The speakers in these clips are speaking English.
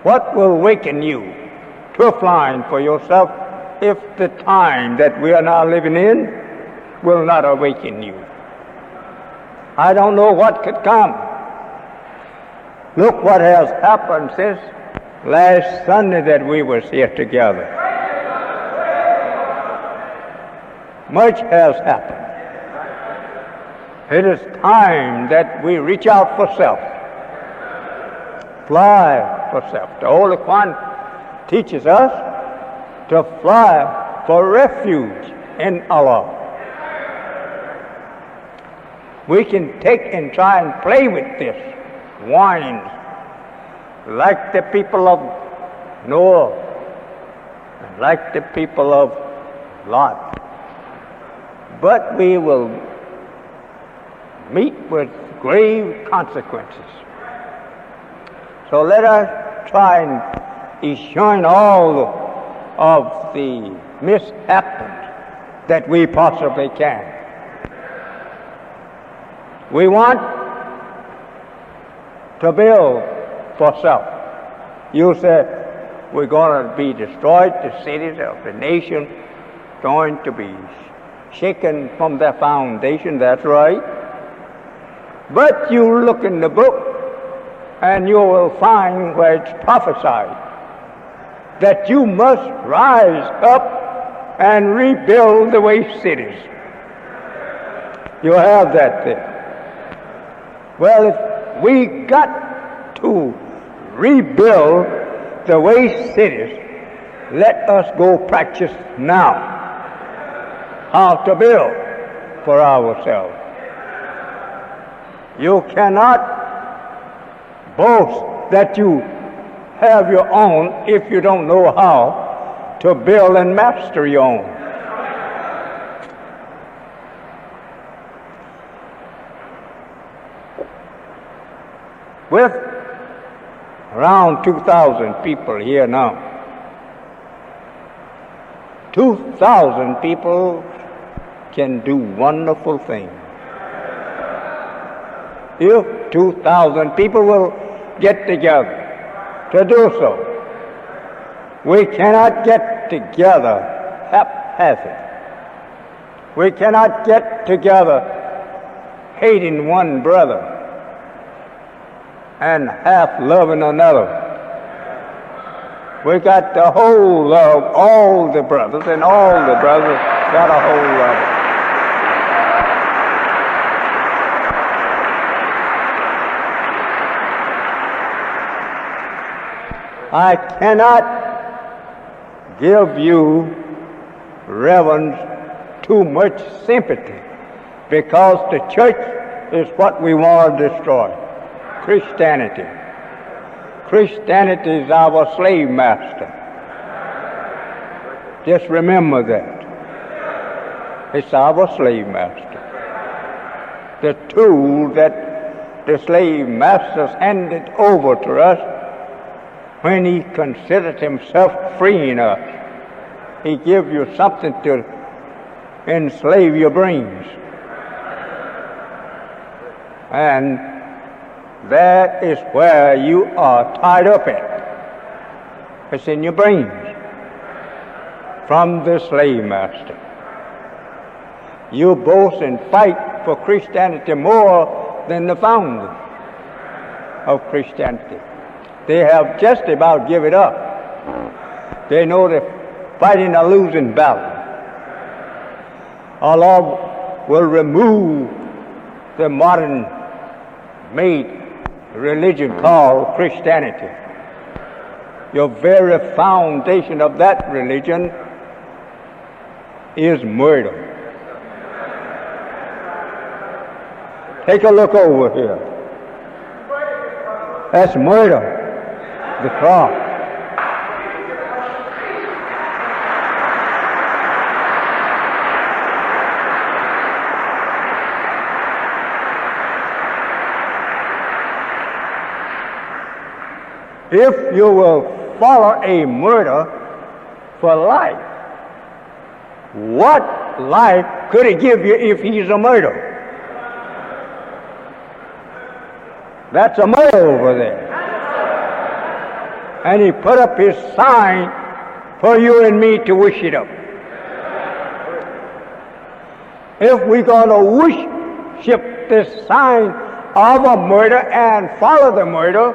What will waken you to a flying for yourself if the time that we are now living in will not awaken you? I don't know what could come. Look what has happened since last Sunday that we was here together. Much has happened. It is time that we reach out for self. Fly for self. The Holy One teaches us to fly for refuge in Allah. We can take and try and play with this wine like the people of Noah and like the people of Lot. But we will meet with grave consequences. So let us try and eschew all of the mishaps that we possibly can. We want to build for self. You say we're going to be destroyed, the cities of the nation going to be shaken from their foundation. That's right. But you look in the book and you will find where it's prophesied that you must rise up and rebuild the waste cities. You have that there. Well, if we got to rebuild the waste cities, let us go practice now how to build for ourselves. You cannot boast that you have your own if you don't know how to build and master your own. With around 2,000 people here now, 2,000 people can do wonderful things. If 2,000 people will get together to do so, we cannot get together haphazard. We cannot get together hating one brother and half loving another. We got to whole love all the brothers, and all the brothers got a whole love. I cannot give you, reverends, too much sympathy, because the church is what we want to destroy. Christianity. Christianity is our slave master. Just remember that. It's our slave master. The tool that the slave masters handed over to us when he considered himself freeing us. He gives you something to enslave your brains. And that is where you are tied up at. It's in your brains from the slave master. You boast and fight for Christianity more than the founder of Christianity. They have just about given it up. They know they're fighting a losing battle. Allah will remove the modern-made religion called Christianity. Your very foundation of that religion is murder. Take a look over here. That's murder. The cross. If you will follow a murder for life, what life could he give you if he's a murderer? That's a murder over there. And he put up his sign for you and me to worship up. If we're going to worship this sign of a murder and follow the murder,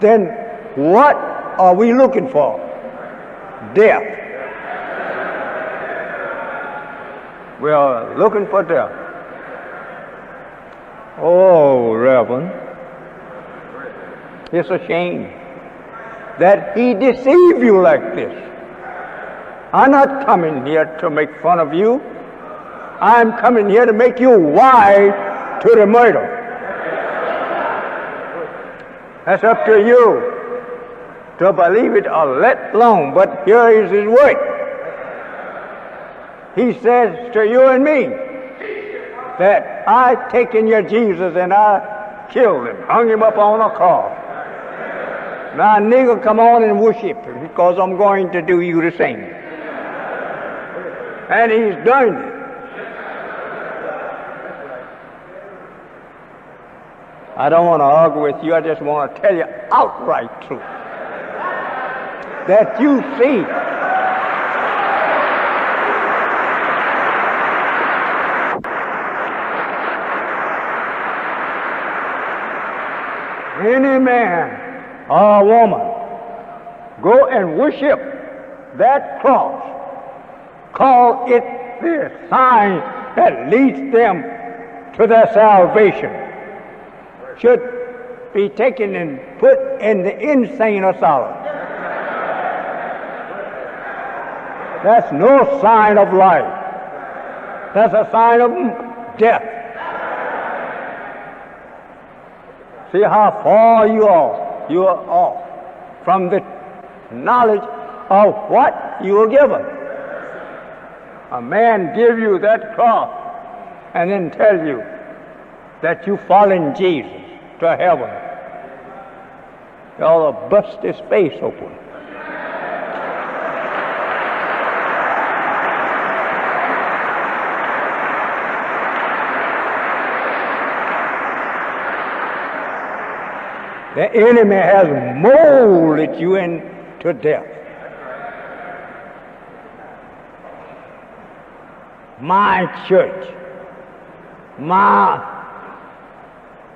then what are we looking for? Death. We are looking for death. Oh, Reverend, it's a shame that he deceived you like this. I'm not coming here to make fun of you. I'm coming here to make you wise to the murder. That's up to you to believe it or let alone, but here is his word. He says to you and me that I taken your Jesus and I killed him, hung him up on a cross. Now, nigger, come on and worship him, because I'm going to do you the same. And he's done it. I don't want to argue with you. I just want to tell you outright truth. That you see. Any man or woman go and worship that cross, call it the sign that leads them to their salvation, should be taken and put in the insane asylum. That's no sign of life. That's a sign of death. See how far you are. You are off from the knowledge of what you were given. A man give you that cross and then tell you that you fall in Jesus to heaven. You ought to bust his face open. The enemy has molded you into death. My church, my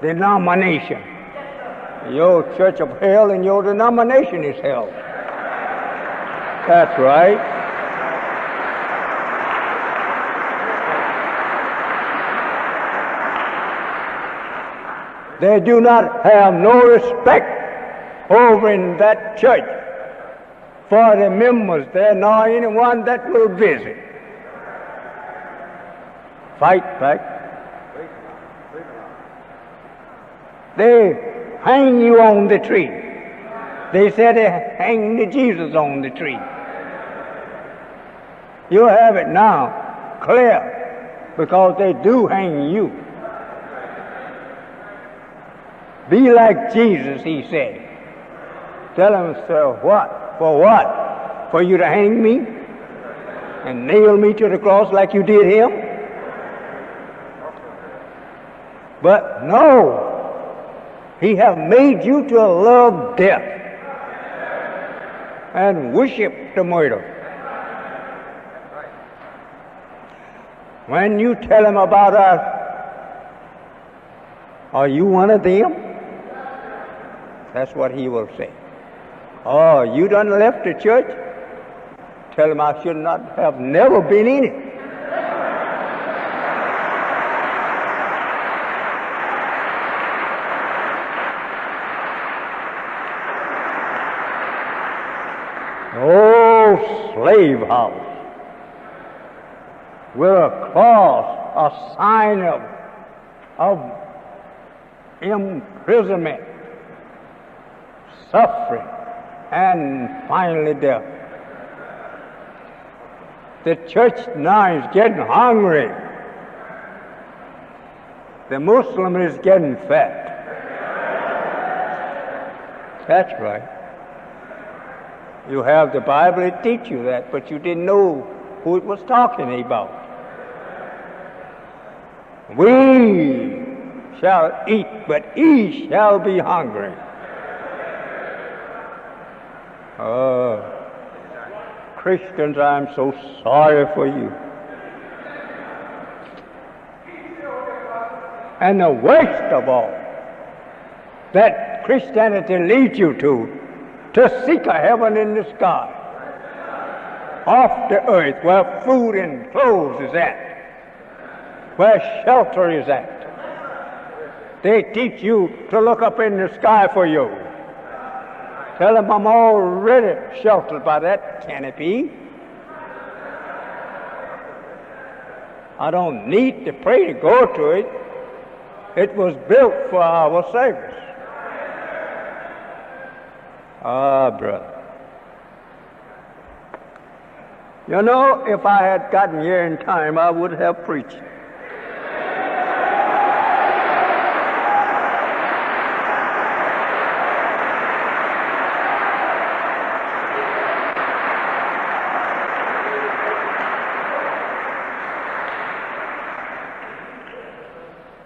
denomination, your church of hell and your denomination is hell. That's right. They do not have no respect over in that church for the members there, nor anyone that will visit. Fight back. They hang you on the tree. They said they hang the Jesus on the tree. You have it now clear because they do hang you. Be like Jesus, he said. Tell him, sir, what? For what? For you to hang me and nail me to the cross like you did him? But no, he have made you to love death and worship the murder. When you tell him about us, are you one of them? That's what he will say. Oh, you done left the church? Tell him I should not have never been in it. Oh, slave house with a cross, a sign of imprisonment, suffering, and finally death. The church now is getting hungry. The Muslim is getting fat. That's right. You have the Bible to teach you that, but you didn't know who it was talking about. We shall eat, but ye shall be hungry. Oh, Christians, I'm so sorry for you. And the worst of all, that Christianity leads you to seek a heaven in the sky, off the earth, where food and clothes is at, where shelter is at. They teach you to look up in the sky for you. Tell them I'm already sheltered by that canopy. I don't need to pray to go to it. It was built for our service. Ah, brother. You know, if I had gotten here in time, I would have preached.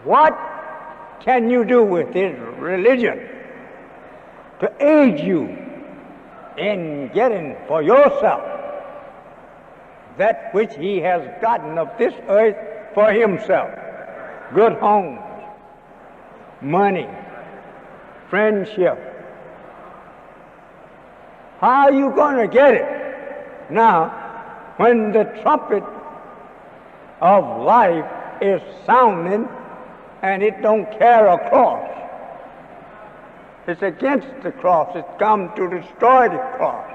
What can you do with his religion to aid you in getting for yourself that which he has gotten of this earth for himself? Good homes, money, friendship. How are you going to get it now when the trumpet of life is sounding and it don't carry a cross? It's against the cross. It's come to destroy the cross.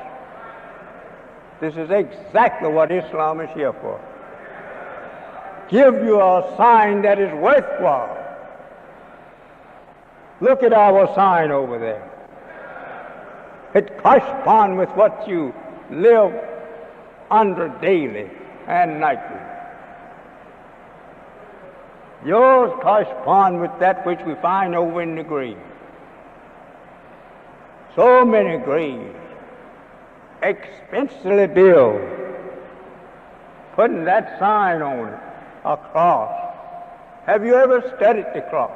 This is exactly what Islam is here for. Give you a sign that is worthwhile. Look at our sign over there. It corresponds with what you live under daily and nightly. Yours correspond with that which we find over in the grave. So many graves, expensively built, putting that sign on it, a cross. Have you ever studied the cross?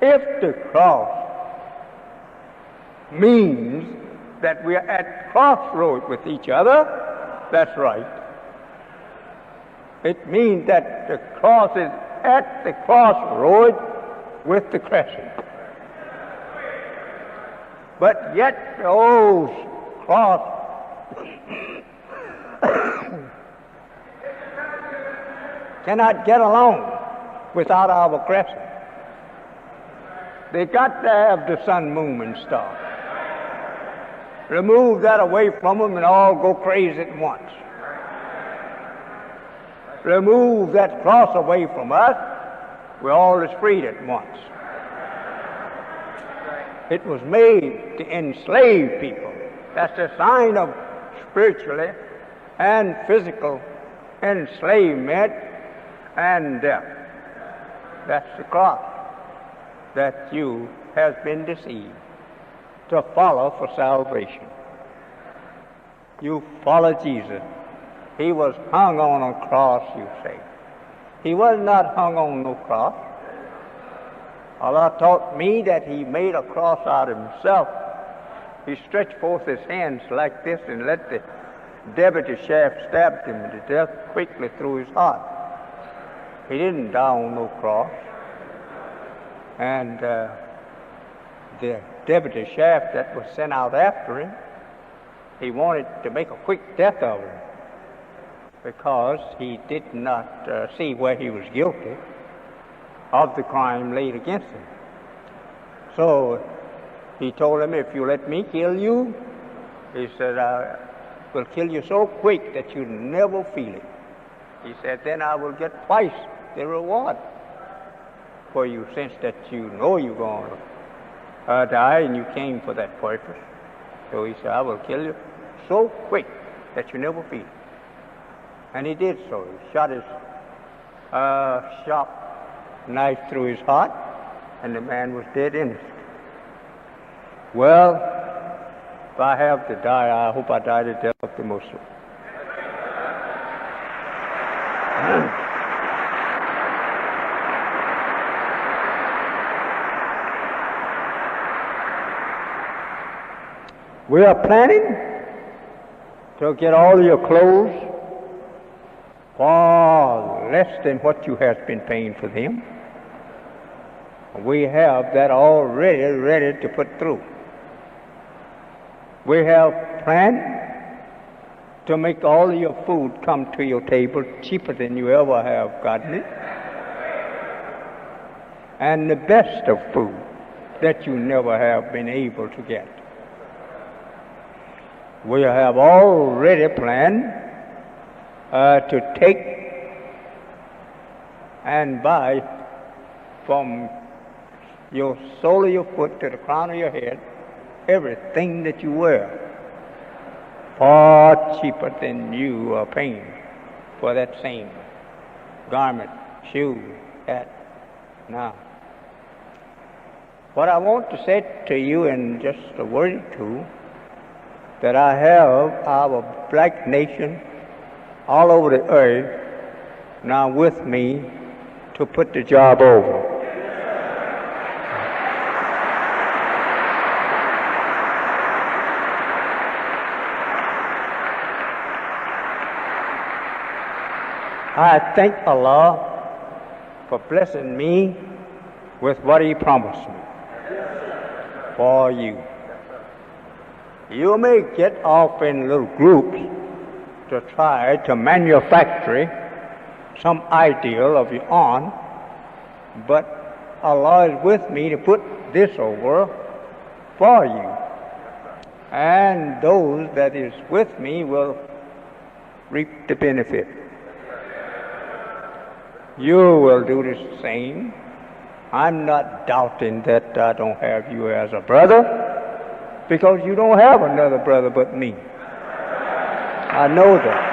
If the cross means that we are at crossroads with each other, that's right. It means that the cross is at the crossroad with the crescent. But yet the old cross cannot get along without our crescent. They got to have the sun, moon, and star. Remove that away from them and all go crazy at once. Remove that cross away from us, we're all as freed at once. It was made to enslave people. That's a sign of spiritually and physical enslavement and death. That's the cross that you have been deceived to follow for salvation. You follow Jesus. He was hung on a cross, you say. He was not hung on no cross. Allah taught me that he made a cross out of himself. He stretched forth his hands like this and let the debiter shaft stab him to death quickly through his heart. He didn't die on no cross. And the debiter shaft that was sent out after him, he wanted to make a quick death of him because he did not see where he was guilty of the crime laid against him. So he told him, if you let me kill you, he said, I will kill you so quick that you'll never feel it. He said, then I will get twice the reward for you, since that you know you're going to die and you came for that purpose. So he said, I will kill you so quick that you never feel it. And he did so. He shot his sharp knife through his heart, and the man was dead innocent. Well, if I have to die, I hope I die the death of the Muslim. We are planning to get all your clothes for less than what you have been paying for them. We have that already ready to put through. We have planned to make all of your food come to your table cheaper than you ever have gotten it. And the best of food that you never have been able to get. We have already planned to take and buy from your sole of your foot to the crown of your head everything that you wear far cheaper than you are paying for that same garment, shoe, hat. Now, what I want to say to you in just a word or two, that I have our black nation all over the earth now with me to put the job over. I thank Allah for blessing me with what He promised me for you. You may get off in little groups to try to manufacture some ideal of your own, but Allah is with me to put this over for you. And those that is with me will reap the benefit. You will do the same. I'm not doubting that I don't have you as a brother, because you don't have another brother but me. I know that.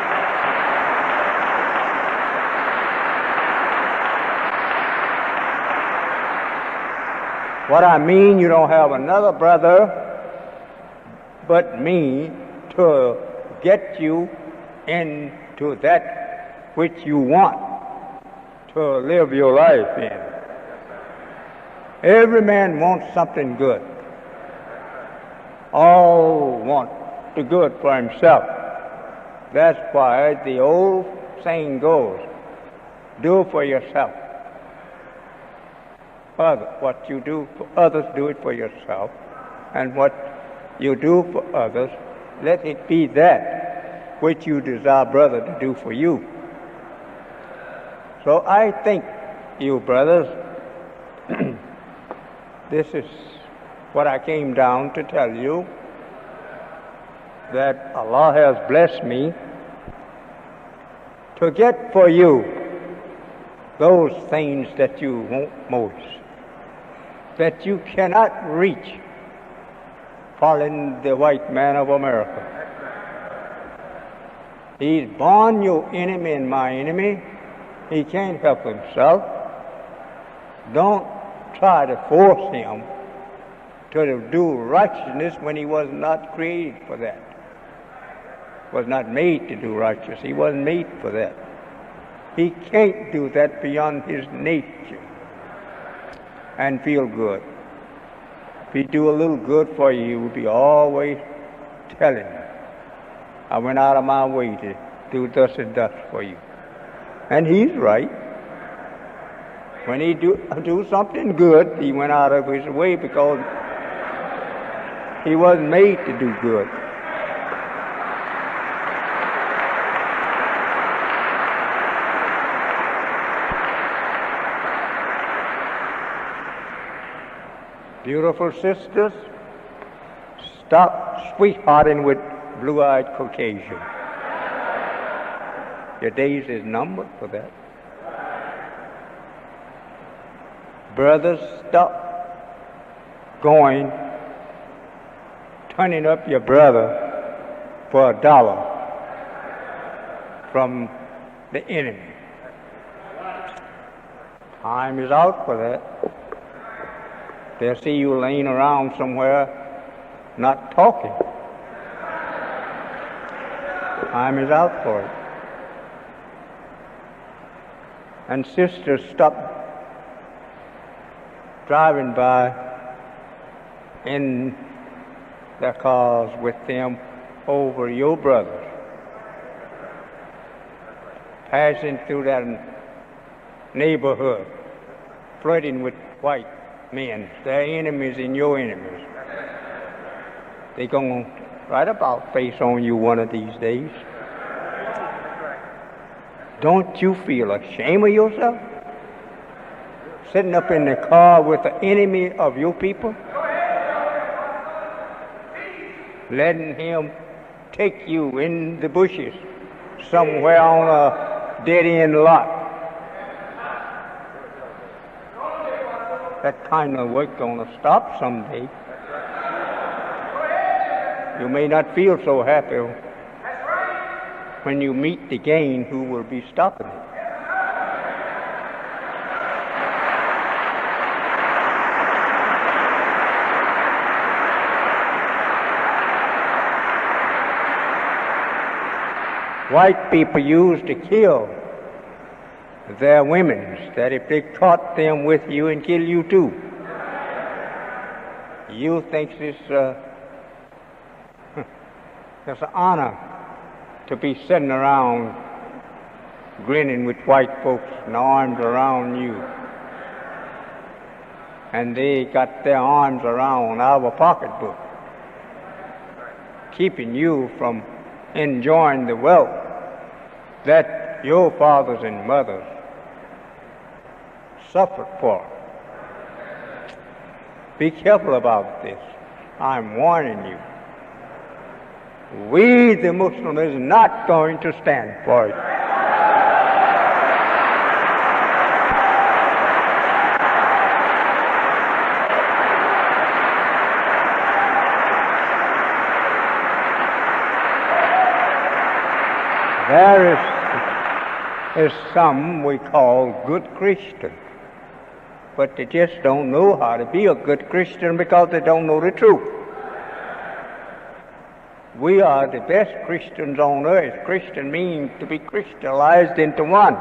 What I mean, you don't have another brother but me to get you into that which you want to live your life in. Every man wants something good. All want the good for himself. That's why the old saying goes, do for yourself. What you do for others, do it for yourself. And what you do for others, let it be that which you desire brother to do for you. So I think, you brothers, this is what I came down to tell you, that Allah has blessed me to get for you those things that you want most, that you cannot reach following the white man of America. He's born your enemy and my enemy. He can't help himself. Don't try to force him to do righteousness when he was not created for that. Was not made to do righteousness. He wasn't made for that. He can't do that beyond his nature and feel good. If he do a little good for you, he will be always telling you, I went out of my way to do thus and thus for you. And he's right. When he do something good, he went out of his way because he wasn't made to do good. Beautiful sisters, stop sweethearting with blue-eyed Caucasian. Your days is numbered for that. Brothers, stop turning up your brother for $1 from the enemy. Time is out for that. They'll see you laying around somewhere not talking. Time is out for it. And sisters, stop driving by in their cars with them over your brothers, passing through that neighborhood, flirting with white men, their enemies and your enemies. They're going to right about face on you one of these days. Don't you feel ashamed of yourself? Sitting up in the car with the enemy of your people? Letting him take you in the bushes somewhere on a dead-end lot. That kind of work gonna stop someday. You may not feel so happy when you meet the gang who will be stopping it. White people used to kill their women, that if they caught them with you and kill you too. You think it's an honor to be sitting around grinning with white folks and arms around you. And they got their arms around our pocketbook, keeping you from enjoying the wealth that your fathers and mothers suffered for. Be careful about this. I'm warning you. We, the Muslims, is not going to stand for it. There is some we call good Christians, but they just don't know how to be a good Christian because they don't know the truth. We are the best Christians on earth. Christian means to be crystallized into one.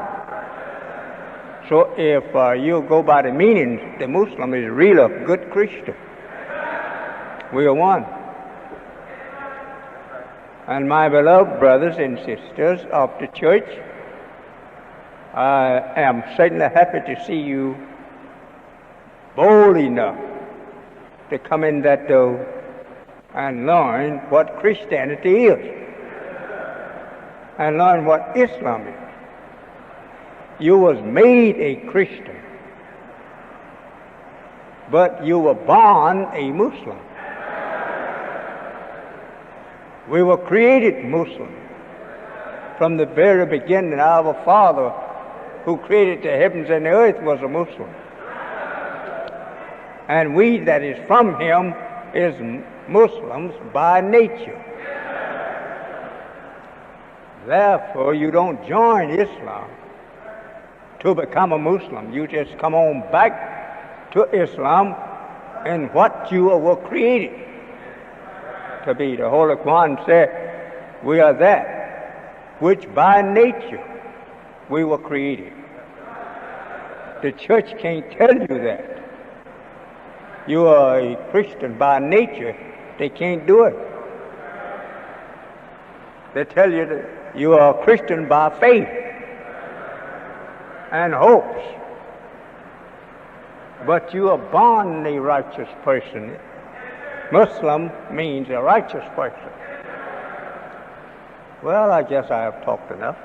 So if you go by the meanings, the Muslim is really a good Christian. We are one. And my beloved brothers and sisters of the church, I am certainly happy to see you bold enough to come in that door and learn what Christianity is and learn what Islam is. You was made a Christian, but you were born a Muslim. We were created Muslim. From the very beginning, our Father who created the heavens and the earth was a Muslim. And we that is from him is Muslims by nature. Therefore, you don't join Islam to become a Muslim. You just come on back to Islam and what you were created to be. The Holy Quran said, we are that which by nature we were created. The church can't tell you that. You are a Christian by nature. They can't do it. They tell you that you are a Christian by faith and hopes. But you are born a righteous person. Muslim means a righteous person. Well, I guess I have talked enough.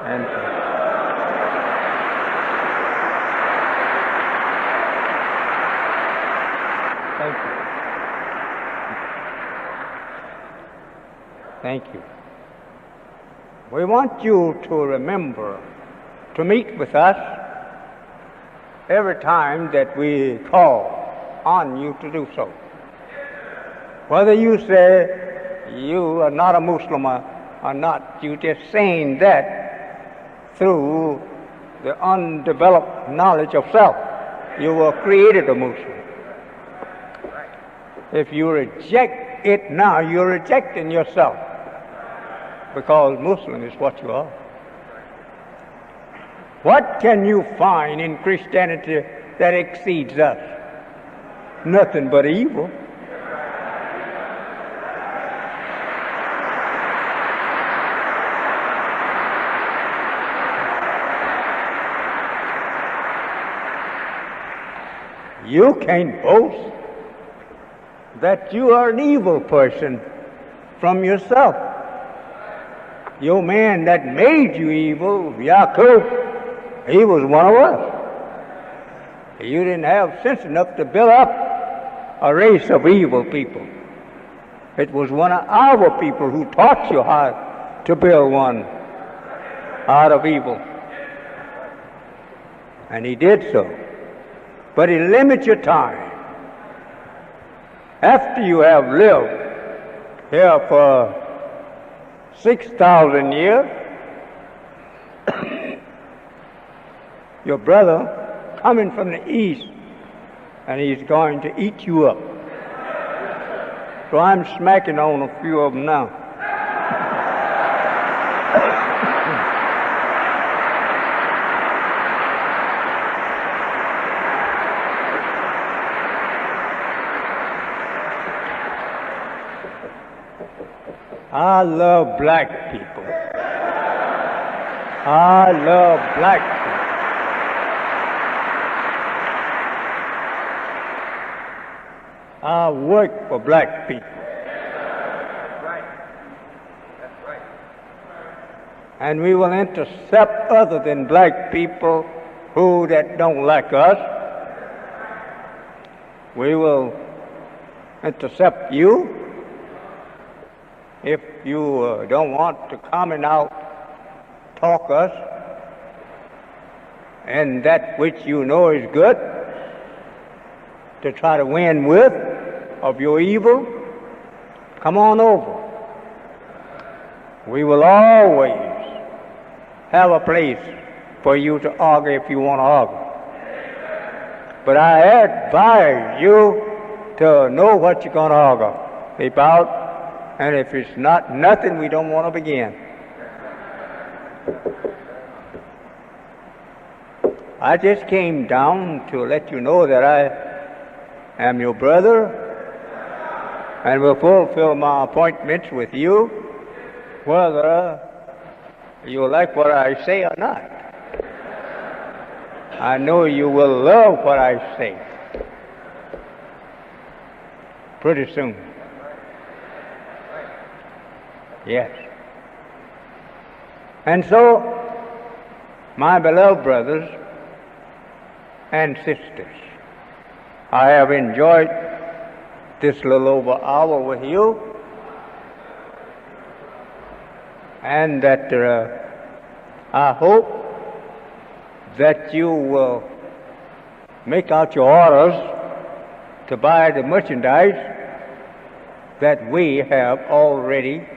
And thank you. Thank you. We want you to remember to meet with us every time that we call on you to do so. Whether you say you are not a Muslim or not, you just saying that through the undeveloped knowledge of self. You were created a Muslim. If you reject it now, you're rejecting yourself, because Muslim is what you are. What can you find in Christianity that exceeds us? Nothing but evil. You can't boast that you are an evil person from yourself. Your man that made you evil, Yaakov, he was one of us. You didn't have sense enough to build up a race of evil people. It was one of our people who taught you how to build one out of evil. And he did so. But he limits your time. After you have lived here for 6,000 years, your brother coming from the east, and he's going to eat you up. So I'm smacking on a few of them now. I love black people. I love black people. I work for black people. That's right. That's right. And we will intercept other than black people who that don't like us. We will intercept you. If you don't want to come and out, talk us, and that which you know is good, to try to win with of your evil, come on over. We will always have a place for you to argue if you want to argue. But I advise you to know what you're going to argue about. And if it's not nothing, we don't want to begin. I just came down to let you know that I am your brother and will fulfill my appointments with you, whether you like what I say or not. I know you will love what I say pretty soon. Yes. And so, my beloved brothers and sisters, I have enjoyed this little over hour with you, and that I hope that you will make out your orders to buy the merchandise that we have already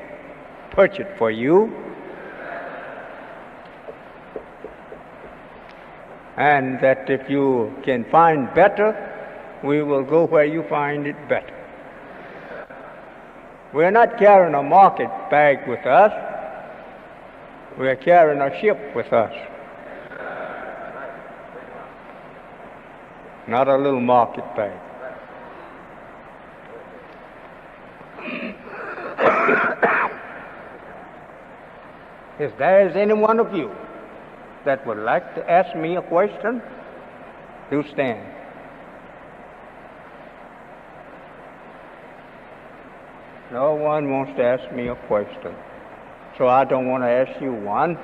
purchased for you, and that if you can find better, we will go where you find it better. We're not carrying a market bag with us. We're carrying a ship with us. Not a little market bag. If there is any one of you that would like to ask me a question, do stand. No one wants to ask me a question, so I don't want to ask you one.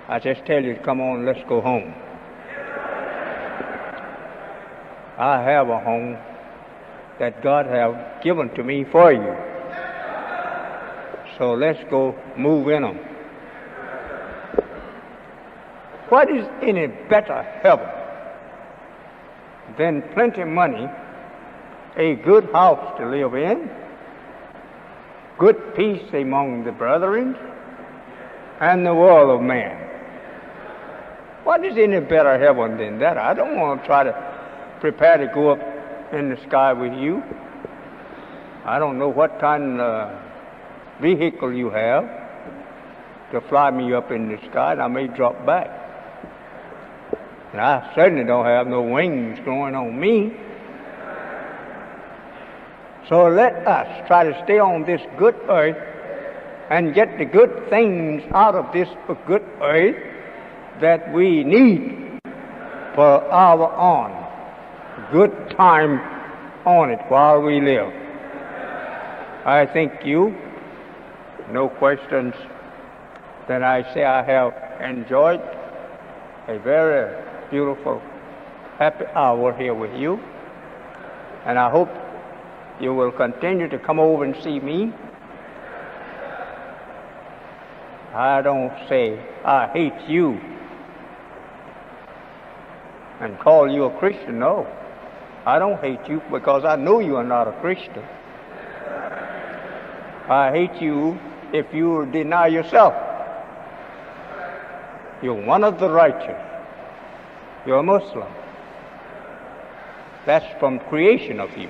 I just tell you, come on, let's go home. I have a home that God has given to me for you. So let's go move in them. What is any better heaven than plenty of money, a good house to live in, good peace among the brethren, and the world of man? What is any better heaven than that? I don't want to try to prepare to go up in the sky with you. I don't know what kind of vehicle you have to fly me up in the sky, and I may drop back. And I certainly don't have no wings growing on me. So let us try to stay on this good earth and get the good things out of this good earth that we need for our own good time on it while we live. I think you, no questions, that I say I have enjoyed a very beautiful, happy hour here with you. And I hope you will continue to come over and see me. I don't say I hate you and call you a Christian. No, I don't hate you because I know you are not a Christian. I hate you if you deny yourself. You're one of the righteous. You're a Muslim. That's from creation of you.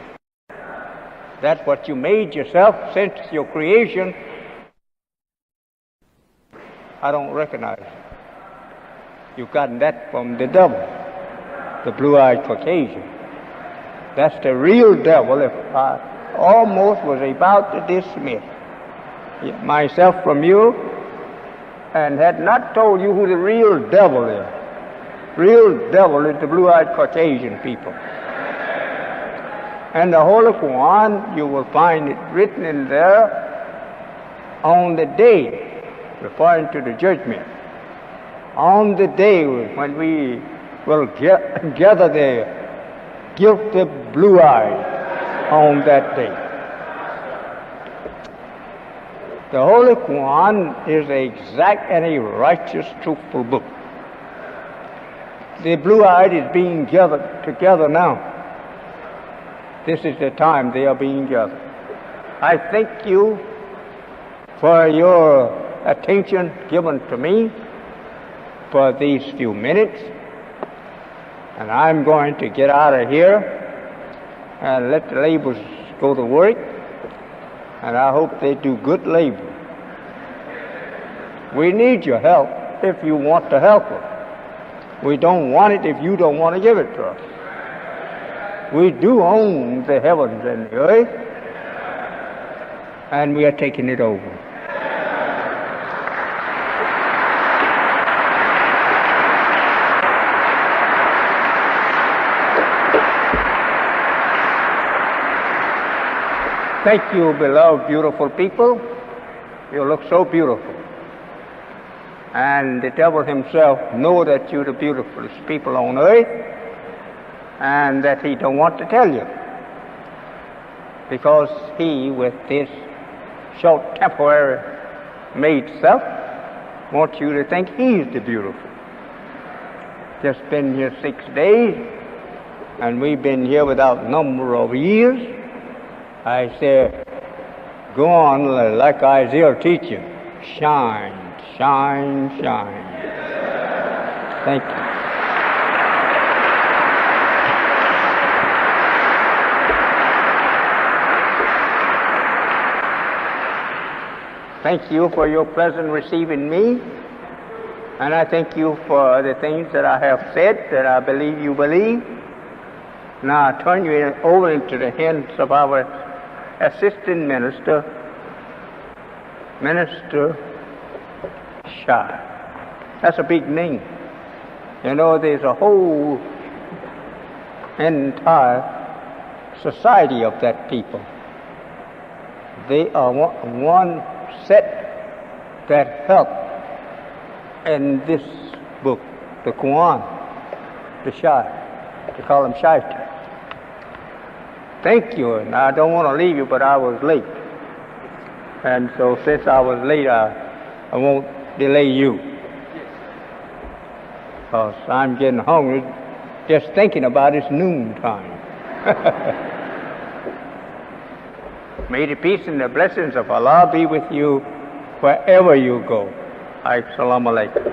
That's what you made yourself since your creation. I don't recognize it. You've gotten that from the devil, the blue-eyed Caucasian. That's the real devil. If I almost was about to dismiss myself from you and had not told you who the real devil is. Real devil is the blue-eyed Caucasian people. And the Holy Quran, you will find it written in there on the day, referring to the judgment, on the day when we will gather the guilty blue-eyed on that day. The Holy Quran is an exact and a righteous, truthful book. The blue-eyed is being gathered together now. This is the time they are being gathered. I thank you for your attention given to me for these few minutes. And I'm going to get out of here and let the laborers go to work. And I hope they do good labor. We need your help if you want to help us. We don't want it if you don't want to give it to us. We do own the heavens and the earth, and we are taking it over. Thank you, beloved, beautiful people. You look so beautiful. And the devil himself knows that you're the beautifulest people on earth, and that he don't want to tell you. Because he, with this short temporary made self, wants you to think he's the beautiful. Just been here 6 days, and we've been here without number of years. I said, go on like Isaiah teaching. Shine, shine, shine. Thank you. Thank you for your pleasant receiving me. And I thank you for the things that I have said that I believe you believe. Now I turn you over into the hands of our assistant minister, Minister Shah. That's a big name. You know, there's a whole entire society of that people. They are one set that help in this book, the Quran, the Shah. They call him Shaita. Thank you, and I don't want to leave you, but I was late. And so since I was late, I won't delay you. Because I'm getting hungry just thinking about it's noontime. May the peace and the blessings of Allah be with you wherever you go. Assalamu alaikum.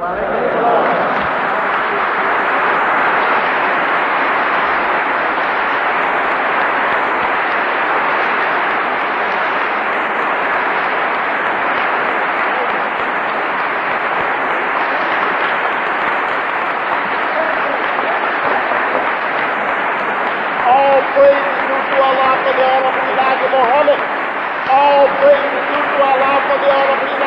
All praise is due to Allah for the honor of Elijah Muhammad. All praise is due to Allah for the honor of Elijah